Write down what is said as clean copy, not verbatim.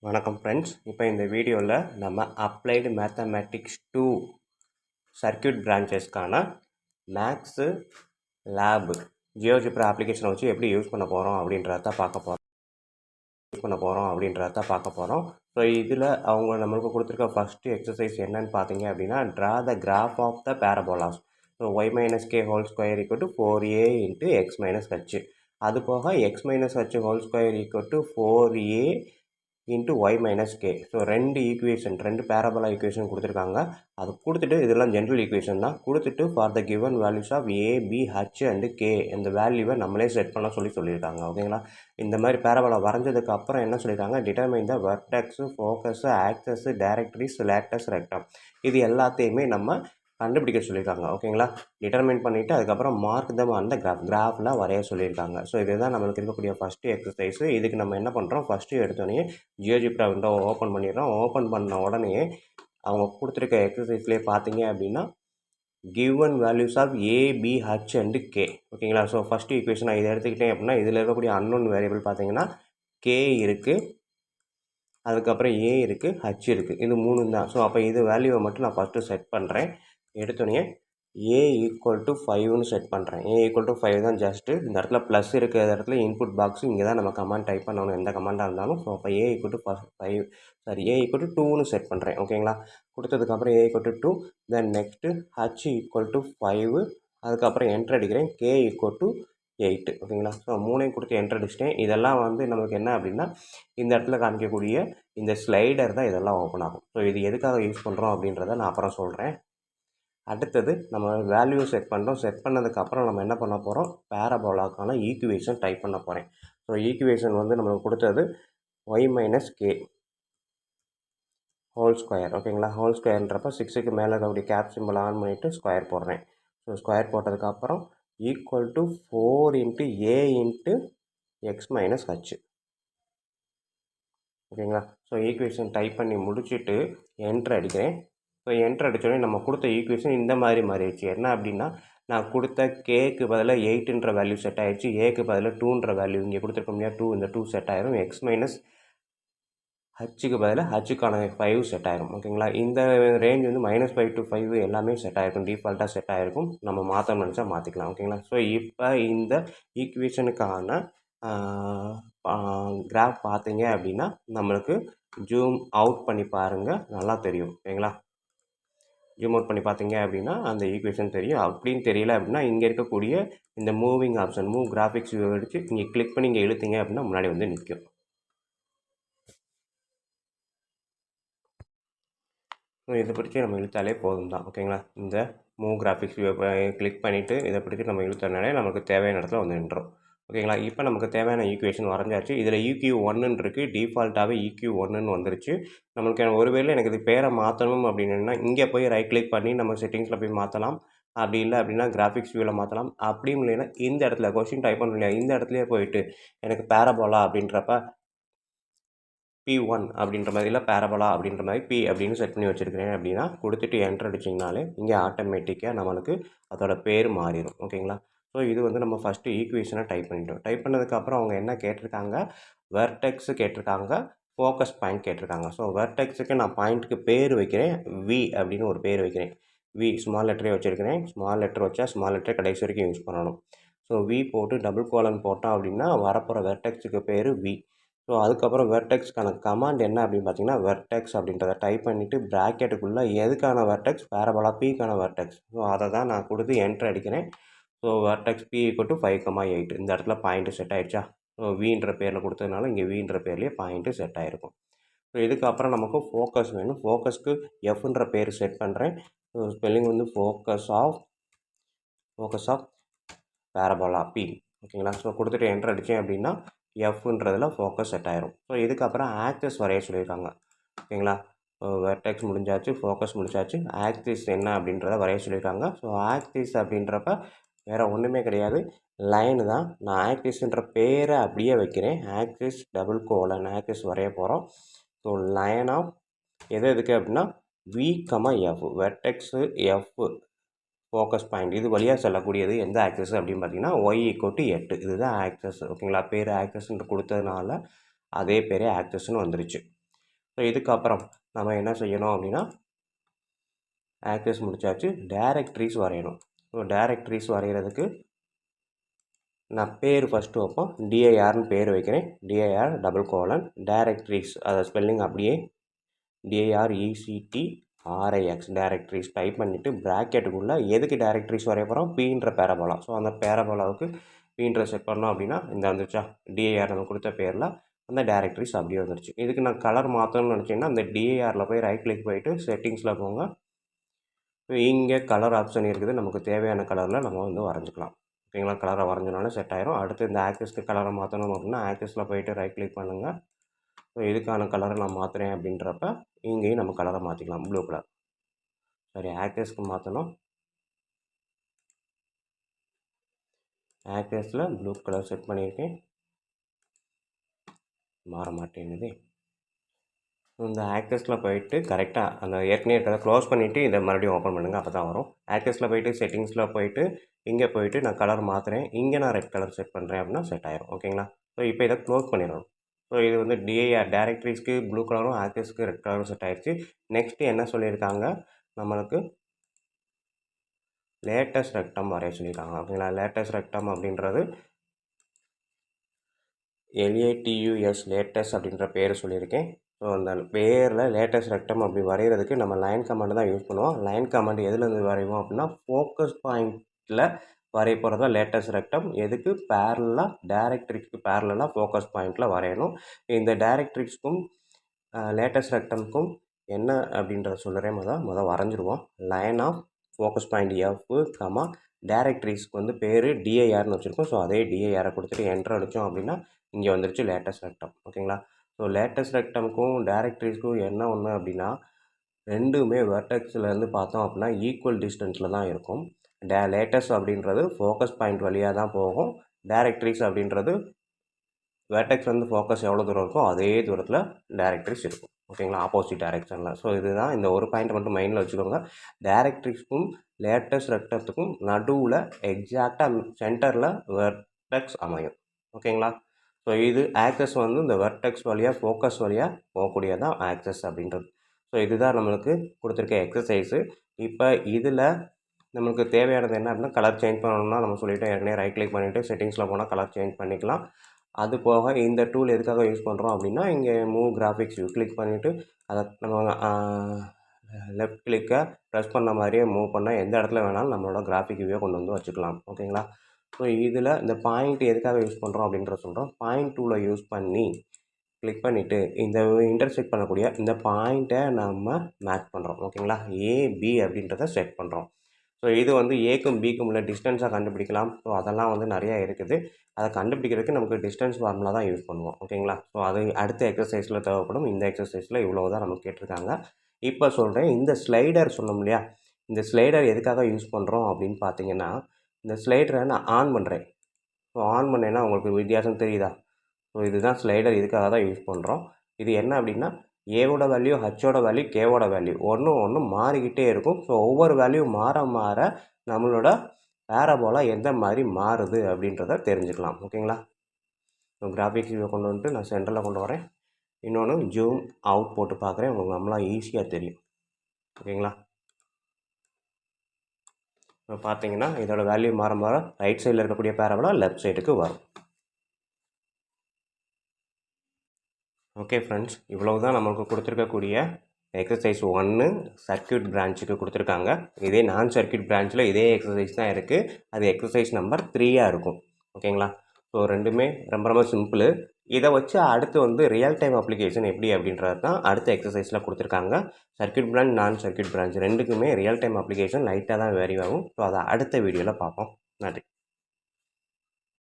வணக்கம் ஃப்ரெண்ட்ஸ். இப்போ இந்த வீடியோவில் நம்ம அப்ளைடு மேத்தமேட்டிக்ஸ் 2 சர்க்யூட் பிரான்ச்சஸ்க்கான மேக்ஸு லேபு ஜியோஜிப்ரா அப்ளிகேஷனை வச்சு எப்படி யூஸ் பண்ண போகிறோம் அப்படின்றத பார்க்க போகிறோம். ஸோ இதில் அவங்க நம்மளுக்கு கொடுத்துருக்க ஃபஸ்ட்டு எக்ஸசைஸ் என்னன்னு பார்த்தீங்க அப்படின்னா, draw the graph of the parabolas. So Y minus K whole square equal to 4a into X minus H. அது போக X minus H whole square equal to 4a into Y minus K. So ரெண்டு parabola equation கொடுத்துருக்காங்க. அது கொடுத்துட்டு இதெல்லாம் general equation தான் கொடுத்துட்டு for the given values of A B H and K இந்த வேல்யூவை நம்மளே செட் பண்ண சொல்லியிருக்காங்க. ஓகேங்களா? இந்த மாதிரி பேரபோலா வரைஞ்சதுக்கு அப்புறம் என்ன சொல்லியிருக்காங்க, determine the vertex, focus, axis, directrix, latus, rectum இது எல்லாத்தையுமே நம்ம கண்டுபிடிக்க சொல்லியிருக்காங்க. ஓகேங்களா? டிட்டர்மைன் பண்ணிவிட்டு அதுக்கப்புறம் மார்க் தம் அந்த கிராஃபில் வரைய சொல்லியிருக்காங்க. ஸோ இதுதான் நம்மளுக்கு இருக்கக்கூடிய ஃபஸ்ட்டு எக்ஸசைஸு. இதுக்கு நம்ம என்ன பண்ணுறோம், ஃபஸ்ட்டு எடுத்தோடனே ஜியோஜிப்ரா விண்டோ ஓப்பன் பண்ணிடுறோம். ஓப்பன் பண்ண உடனே அவங்க கொடுத்துருக்க எக்ஸசைஸ்லேயே பார்த்தீங்க அப்படின்னா given values of A B H and K. ஓகேங்களா? ஸோ ஃபஸ்ட்டு ஈக்குவேஷன் நான் இதை எடுத்துக்கிட்டேன் அப்படின்னா இதில் இருக்கக்கூடிய அன்னோன் வேரியபிள் பார்த்தீங்கன்னா கே இருக்குது, அதுக்கப்புறம் ஏ இருக்குது, ஹச் இருக்குது. இது 3 தான். ஸோ அப்போ இது வேல்யூவை மட்டும் நான் ஃபஸ்ட்டு செட் பண்ணுறேன். எடுத்தோடனே ஏ ஈக்குவல் டு 5ன்னு செட் பண்ணுறேன். ஏ ஈக்குவல் டு 5 தான் ஜஸ்ட்டு. இந்த இடத்துல ப்ளஸ் இருக்கிற இடத்துல இன்புட் பாக்ஸ் இங்கே தான் நம்ம கமாண்ட் டைப் பண்ணணும், எந்த கமாண்டாக இருந்தாலும். ஸோ அப்போ A equal to 5 A equal to 2ன்னு செட் பண்ணுறேன். ஓகேங்களா? கொடுத்ததுக்கப்புறம் A equal to 2, then next H equal to 5, அதுக்கப்புறம் என்ட்ரு அடிக்கிறேன். K equal to 8. ஓகேங்களா? ஸோ 3ஐயும் கொடுத்து என்ட்ரு அடிச்சிட்டேன். இதெல்லாம் நமக்கு என்ன அப்படின்னா இந்த இடத்துல காமிக்கக்கூடிய இந்த ஸ்லைடர் தான் இதெல்லாம் ஓப்பன் ஆகும். ஸோ இது எதுக்காக யூஸ் பண்ணுறோம் அப்படின்றத நான் அப்புறம் சொல்கிறேன். அடுத்தது நம்ம வேல்யூ செட் பண்ணுறோம். செட் பண்ணதுக்கப்புறம் நம்ம என்ன பண்ண போகிறோம், பேரபோலாக்கான ஈக்குவேஷன் டைப் பண்ண போகிறேன். ஸோ ஈக்குவேஷன் நம்மளுக்கு கொடுத்தது Y minus K whole square. ஓகேங்களா? ஹோல் ஸ்கொயர்ன்றப்போ 6க்கு மேலே இருக்கக்கூடிய கேப் சிம்பிள் ஆன் பண்ணிவிட்டு ஸ்கொயர் போடுறேன். ஸோ ஸ்கொயர் போட்டதுக்கப்புறம் equal to 4 into A into X minus H. ஓகேங்களா? ஸோ ஈக்குவேஷன் டைப் பண்ணி முடிச்சுட்டு என்ட்ரு அடிக்கிறேன். ஸோ என்ட்ரு அடித்தோடனே நம்ம கொடுத்த ஈக்குவேஷன் இந்த மாதிரி மாறிடுச்சு. என்ன அப்படின்னா, நான் கொடுத்த கேக்கு பதிலாக 8ன்ற வேல்யூ செட் ஆகிடுச்சு, ஏக்கு பதிலாக 2ன்ற வேல்யூ இங்கே கொடுத்துருக்கோம் இல்லையா, 2 இந்த 2 செட் ஆயிரும். எக்ஸ் மைனஸ் ஹச்சுக்கு பதிலாக ஹச்சுக்கான 5 செட் ஆயிரும். ஓகேங்களா? இந்த ரேஞ்ச் -5 to 5 எல்லாமே செட் ஆகிருக்கும், டிஃபால்ட்டாக செட் ஆகிருக்கும். நம்ம மாற்ற நினச்சா மாற்றிக்கலாம். ஓகேங்களா? ஸோ இப்போ இந்த ஈக்குவேஷனுக்கான கிராஃப் பார்த்தீங்க அப்படின்னா நம்மளுக்கு ஜூம் அவுட் பண்ணி பாருங்கள், நல்லா தெரியும். ஓகேங்களா? ஜூம் அவுட் பண்ணி பார்த்தீங்க அப்படின்னா அந்த ஈக்குவேஷன் தெரியும். அப்படின்னு தெரியல அப்படின்னா இங்கே இருக்கக்கூடிய இந்த moving option, move graphics view எடுத்து இங்கே கிளிக் பண்ணி இங்கே இழுத்தீங்க அப்படின்னா முன்னாடி நிற்கும். இதை பிடிச்சி நம்ம இழுத்தாலே போதும் தான். ஓகேங்களா? இந்த மூவ் கிராஃபிக்ஸ் வியூ கிளிக் பண்ணிவிட்டு இதை பிடிச்சி நம்ம இழுத்தனாலே நமக்கு தேவையான இடத்துல நின்றோம். ஓகேங்களா? இப்போ நமக்கு தேவையான ஈக்குவேஷன் வரைஞ்சாச்சு. இதில் EQ1 இருக்குது, டிஃபால்ட்டாகவே EQ1 வந்துருச்சு. நம்மளுக்கு ஒருவேளை எனக்கு இது பேரை மாற்றணும் அப்படின்னா இங்கே போய் ரைட் கிளிக் பண்ணி நம்ம செட்டிங்ஸில் போய் மாற்றலாம். அப்படி இல்லை அப்படின்னா கிராஃபிக்ஸ் வியூவில் மாற்றலாம். அப்படியும் இல்லைன்னா இந்த இடத்துல கொஸ்டின் டைப் பண்ணணும் இல்லையா, இந்த இடத்துலையே போயிட்டு எனக்கு பேரபோலா அப்படின்றப்ப P1 அப்படின்ற மாதிரி, இல்லை பேரபோலா அப்படின்ற மாதிரி P அப்படின்னு செட் பண்ணி வச்சுருக்கிறேன் அப்படின்னா கொடுத்துட்டு என்ட்ரு அடிச்சிங்கனாலே இங்கே ஆட்டோமேட்டிக்காக நம்மளுக்கு அதோட பேர் மாறிடும். ஓகேங்களா? ஸோ இது நம்ம ஃபஸ்ட்டு ஈக்குவேஷனை டைப் பண்ணிட்டோம். டைப் பண்ணதுக்கப்புறம் அவங்க என்ன கேட்டிருக்காங்க, வெர்டெக்ஸு கேட்டிருக்காங்க, ஃபோக்கஸ் பாயிண்ட் கேட்டிருக்காங்க. ஸோ வெர்டெக்ஸுக்கு நான் பாயிண்ட்டுக்கு பேர் வைக்கிறேன், V அப்படின்னு ஒரு பேர் வைக்கிறேன். V ஸ்மால் லெட்டரே வச்சுருக்கிறேன். ஸ்மால் லெட்டர் வச்சா ஸ்மால் லெட்டரை கடைசி வரைக்கும் யூஸ் பண்ணணும். ஸோ V போட்டு டபுள் கோலன் போட்டோம் அப்படின்னா வரப்போகிற வெர்டெக்ஸுக்கு பேர் V. ஸோ அதுக்கப்புறம் வெர்டெக்ஸ்க்கான கமாண்ட் என்ன அப்படின்னு பார்த்தீங்கன்னா, வெர்டெக்ஸ் அப்படின்றத டைப் பண்ணிவிட்டு ப்ராக்கெட்டுக்குள்ளே எதுக்கான வெர்டெக்ஸ், பேரபோலா Pக்கான வெர்டெக்ஸ். ஸோ அதை தான் நான் கொடுத்து என்ட்ரு அடிக்கிறேன். ஸோ வெர்டெக்ஸ் P = 5,8 இந்த இடத்துல பாயிண்ட்டு செட் ஆகிடுச்சா. ஸோ Vன்ற பேரில் கொடுத்ததுனால இங்கே Vன்ற பேர்லேயே பாயிண்ட்டு செட் ஆகிருக்கும். ஸோ இதுக்கப்புறம் நமக்கு ஃபோக்கஸ் வேணும். ஃபோக்கஸ்க்கு Fன்ற பேர் செட் பண்ணுறேன். So spelling focus of parabola P. ஓகேங்களா? ஸோ கொடுத்துட்டு என்ட்ரு அடித்தேன் அப்படின்னா Fன்றதில் ஃபோக்கஸ் செட் ஆயிரும். ஸோ இதுக்கப்புறம் ஆக்சஸ் வரைய சொல்லியிருக்காங்க. ஓகேங்களா? வெர்டெக்ஸ் முடிஞ்சாச்சு, ஃபோக்கஸ் முடிஞ்சாச்சு, ஆக்சிஸ் என்ன அப்படின்றத வரைய சொல்லியிருக்காங்க. ஸோ ஆக்சிஸ் அப்படின்றப்ப வேறு ஒன்றுமே கிடையாது, லைனு தான். நான் ஆக்சிஸ்ன்ற பேரை அப்படியே வைக்கிறேன். ஆக்சிஸ் டபுள் கோலன் ஆக்சிஸ் வரைய போகிறோம். ஸோ லைன் ஆஃப் எதுக்கு அப்படின்னா V, F, vertex F focus point இது வழியாக செல்லக்கூடியது எந்த ஆக்சஸ் அப்படின்னு பார்த்தீங்கன்னா Y = 8 இதுதான் ஆக்சஸ். ஓகேங்களா? பேர் ஆக்சஸ்ன்னு கொடுத்ததுனால அதே பேரே ஆக்சஸ்ன்னு வந்துருச்சு. ஸோ இதுக்கப்புறம் நம்ம என்ன செய்யணும் அப்படின்னா ஆக்சஸ் முடிச்சாச்சு, டைரக்ட்ரிஸ் வரையணும். ஸோ டைரக்ட்ரிஸ் வரைகிறதுக்கு நான் பேர் ஃபஸ்ட்டு வைப்போம், டிஐஆர்னு பேர் வைக்கிறேன். டிஐஆர் :: டைரக்ட்ரிஸ், அதை ஸ்பெல்லிங் அப்படியே DIRECTRIX டைரக்ட்ரிஸ் டைப் பண்ணிவிட்டு ப்ராக்கெட்டுக்குள்ளே எதுக்கு டைரக்ட்ரிஸ் வரைய போகிறோம், பீன்ற பேரபோலா. ஸோ அந்த பேரபோலாவுக்கு பீன்ற செட் பண்ணோம் அப்படின்னா இந்த வந்துருச்சா, டிஐஆர் நம்ம கொடுத்த பேரில் அந்த டைரக்ட்ரிஸ் அப்படியே வந்துருச்சு. இதுக்கு நான் கலர் மாற்றணும்னு நினச்சிங்கன்னா அந்த டிஐஆரில் போய் ரைட் கிளிக் போயிட்டு செட்டிங்ஸில் போங்க. இங்கே கலர் ஆப்ஷன் இருக்குது, நமக்கு தேவையான கலரில் நம்ம வந்து வரைஞ்சிக்கலாம். ஓகேங்களா, கலரை வரைஞ்சனால செட் ஆயிரும். அடுத்து இந்த ஆக்சஸ்க்கு கலரை மாற்றணும் அப்படின்னா ஆக்சஸில் போயிட்டு ரைட் கிளிக் பண்ணுங்கள். ஸோ இதுக்கான கலரை நான் மாற்றுறேன் அப்படின்றப்ப இங்கேயும் நம்ம கலரை மாற்றிக்கலாம், ப்ளூ கலர். சரி, ஆக்சஸ்க்கு மாற்றணும். ஆக்சஸில் ப்ளூ கலர் செட் பண்ணியிருக்கேன், மாற மாட்டேங்குது. இந்த ஆக்சஸில் போயிட்டு கரெக்டாக அந்த ஏற்கனவே இருக்கிறத க்ளோஸ் பண்ணிவிட்டு இதை மறுபடியும் ஓப்பன் பண்ணுங்கள், அப்போ தான் வரும். ஆக்சஸில் போயிட்டு செட்டிங்ஸில் போயிட்டு இங்கே போயிட்டு நான் கலர் மாற்றுறேன், இங்கே நான் ரெட் கலர் செட் பண்ணுறேன் அப்படின்னா செட் ஆயிரும். ஓகேங்களா, ஸோ இப்போ இதை க்ளோஸ் பண்ணிடணும். ஸோ இது வந்து டிஐஆர் டைரக்ட்ரிஸ்க்கு ப்ளூ கலரும் ஆக்சஸ்க்கு ரெட் கலரும் செட் ஆயிடுச்சு. நெக்ஸ்ட்டு என்ன சொல்லியிருக்காங்க, நம்மளுக்கு லேட்டஸ்ட் ரெக்டம் வரைய சொல்லியிருக்காங்க. ஓகேங்களா, லேட்டஸ்ட் ரெக்டம் அப்படின்றது LATUS லேட்டஸ்ட் அப்படின்ற பேர் சொல்லியிருக்கேன். ஸோ அந்த பேரில் லேட்டஸ்ட் ரெக்டம் அப்படி வரைகிறதுக்கு நம்ம லைன் கமாண்டு தான் யூஸ் பண்ணுவோம். லைன் கமாண்டு எதுலேருந்து வரைவோம் அப்படின்னா ஃபோக்கஸ் பாயிண்டில் வரைய போகிறது தான் லேட்டஸ்ட் ரெக்டம். எதுக்கு, பேரலாக டைரக்ட்ரிக்ஸ்க்கு பேரலாக ஃபோக்கஸ் பாயிண்டில் வரையணும். இந்த டைரக்ட்ரிக்ஸ்க்கும் லேட்டஸ்ட் ரெக்டம்க்கும் என்ன அப்படின்றத சொல்கிறேன். மொதல் வரைஞ்சிருவோம். Line of focus point F, டைரக்ட்ரிஸ்க்கு வந்து பேர் டிஐஆர்னு வச்சுருக்கோம். ஸோ அதே டிஐஆரை கொடுத்துட்டு என்டர் அடித்தோம் அப்படின்னா இங்கே வந்துருச்சு லேட்டஸ்ட் ரெக்டம். ஓகேங்களா, ஸோ லேட்டஸ்ட் ரெக்டம்க்கும் டைரக்ட்ரிஸ்க்கும் என்ன ஒன்று அப்படின்னா ரெண்டுமே வெர்டெக்ஸ்லேருந்து பார்த்தோம் அப்படின்னா ஈக்குவல் டிஸ்டன்ஸில் தான் இருக்கும். லேட்டஸ்ட் அப்படின்றது ஃபோக்கஸ் பாயிண்ட் வழியாக தான் போகும். டைரக்ட்ரிஸ் அப்படின்றது வெர்டெக்ஸ்லேருந்து ஃபோக்கஸ் எவ்வளோ தூரம் இருக்கோ அதே தூரத்தில் டைரக்ட்ரிஸ் இருக்கும். ஓகேங்களா, ஆப்போசிட் டைரெக்ஷனில். ஸோ இதுதான், இந்த ஒரு பாயிண்ட் மட்டும் மைண்டில் வச்சுக்கோங்க. டைரக்ட்ரிக்ஸ்க்கும் லேட்டஸ்ட் ரெக்டத்துக்கும் நடுவில் எக்ஸாக்டாக சென்டரில் வெர்டெக்ஸ் அமையும். ஓகேங்களா, ஸோ இது ஆக்சஸ் வந்து இந்த வெர்டெக்ஸ் வழியாக ஃபோக்கஸ் வழியாக போகக்கூடியதான் ஆக்சஸ் அப்படின்றது. ஸோ இதுதான் நம்மளுக்கு கொடுத்துருக்க எக்ஸசைஸு. இப்போ இதில் நம்மளுக்கு தேவையானது என்ன அப்படின்னா கலர் சேஞ்ச் பண்ணணும்னா நம்ம சொல்லிவிட்டோம் ஏற்கனவே, ரைட் கிளிக் பண்ணிவிட்டு செட்டிங்ஸில் போனால் கலர் சேஞ்ச் பண்ணிக்கலாம். அது போக இந்த டூல் எதுக்காக யூஸ் பண்ணுறோம் அப்படின்னா இங்கே மூவ் கிராஃபிக்ஸ் கிளிக் பண்ணிவிட்டு அதை நம்ம லெஃப்ட் கிளிக்கை ப்ரெஸ் பண்ண மாதிரியே மூவ் பண்ணால் எந்த இடத்துல வேணாலும் நம்மளோட கிராஃபிக் வியூவை கொண்டு வந்து வச்சுக்கலாம். ஓகேங்களா, ஸோ இதில் இந்த பாயிண்ட் எதுக்காக யூஸ் பண்ணுறோம் அப்படின்றத சொல்கிறோம். பாயிண்ட் டூலை யூஸ் பண்ணி கிளிக் பண்ணிவிட்டு இந்த இன்டர்செக்ட் பண்ணக்கூடிய இந்த பாயிண்ட்டை நம்ம மேட்ச் பண்ணுறோம். ஓகேங்களா, AB அப்படின்றத செட் பண்ணுறோம். ஸோ இது வந்து ஏக்கும் பிக்கும் உள்ள டிஸ்டன்ஸாக கண்டுபிடிக்கலாம். ஸோ அதெல்லாம் வந்து நிறையா இருக்குது. அதை கண்டுபிடிக்கிறதுக்கு நமக்கு டிஸ்டன்ஸ் ஃபார்முலா தான் யூஸ் பண்ணுவோம். ஓகேங்களா, ஸோ அது அடுத்த எக்ஸசைஸில் தேவைப்படும். இந்த எக்ஸசைஸில் இவ்வளோ தான் நமக்கு கேட்டிருக்காங்க. இப்போ சொல்கிறேன், இந்த ஸ்லைடர் சொன்னோம் இல்லையா, இந்த ஸ்லைடர் எதுக்காக யூஸ் பண்ணுறோம் அப்படின்னு பார்த்தீங்கன்னா இந்த ஸ்லைடரை நான் ஆன் பண்ணுறேன். ஸோ ஆன் பண்ணேன்னா உங்களுக்கு வித்தியாசம் தெரியுதா? ஸோ இதுதான் ஸ்லைடர், இதுக்காக தான் யூஸ் பண்ணுறோம். இது என்ன அப்படின்னா ஏவோட வேல்யூ, ஹச்சோட வேல்யூ, கேவோட வேல்யூ ஒன்று மாறிக்கிட்டே இருக்கும். ஸோ ஒவ்வொரு வேல்யூ மாற நம்மளோட பேரபோலா எந்த மாதிரி மாறுது அப்படின்றத தெரிஞ்சுக்கலாம். ஓகேங்களா, ஸோ கிராஃபிக்ஸ் வியூவை கொண்டு வந்துட்டு நான் சென்டரில் கொண்டு வரேன். இன்னொன்று ஜூம் அவுட் போட்டு பார்க்குறேன், உங்களுக்கு நம்மளாம் ஈஸியாக தெரியும். ஓகேங்களா, இப்போ பார்த்தீங்கன்னா இதோட வேல்யூ மாற ரைட் சைடில் இருக்கக்கூடிய பேரபோலா லெஃப்ட் சைடுக்கு வரும். ஓகே ஃப்ரெண்ட்ஸ், இவ்வளவு தான் நமக்கு கொடுத்துருக்கக்கூடிய எக்ஸசைஸ் 1 சர்க்யூட் பிரான்ச்சுக்கு கொடுத்துருக்காங்க. இதே நான் சர்க்யூட் பிரான்ச்சில் இதே எக்ஸசைஸ் தான் இருக்குது. அது எக்ஸசைஸ் நம்பர் 3 இருக்கும். ஓகேங்களா, ஸோ ரெண்டுமே ரொம்ப சிம்பிள். இதை வச்சு அடுத்து வந்து ரியல் டைம் அப்ளிகேஷன் எப்படி அப்படின்றது தான் அடுத்த எக்ஸசைஸில் கொடுத்துருக்காங்க. சர்க்யூட் பிரான்ச், நான் சர்க்யூட் பிரான்ச் ரெண்டுக்குமே ரியல் டைம் அப்ளிகேஷன் லைட்டாக தான் வேரி ஆகும். ஸோ அதை அடுத்த வீடியோவில் பார்ப்போம். நன்றி.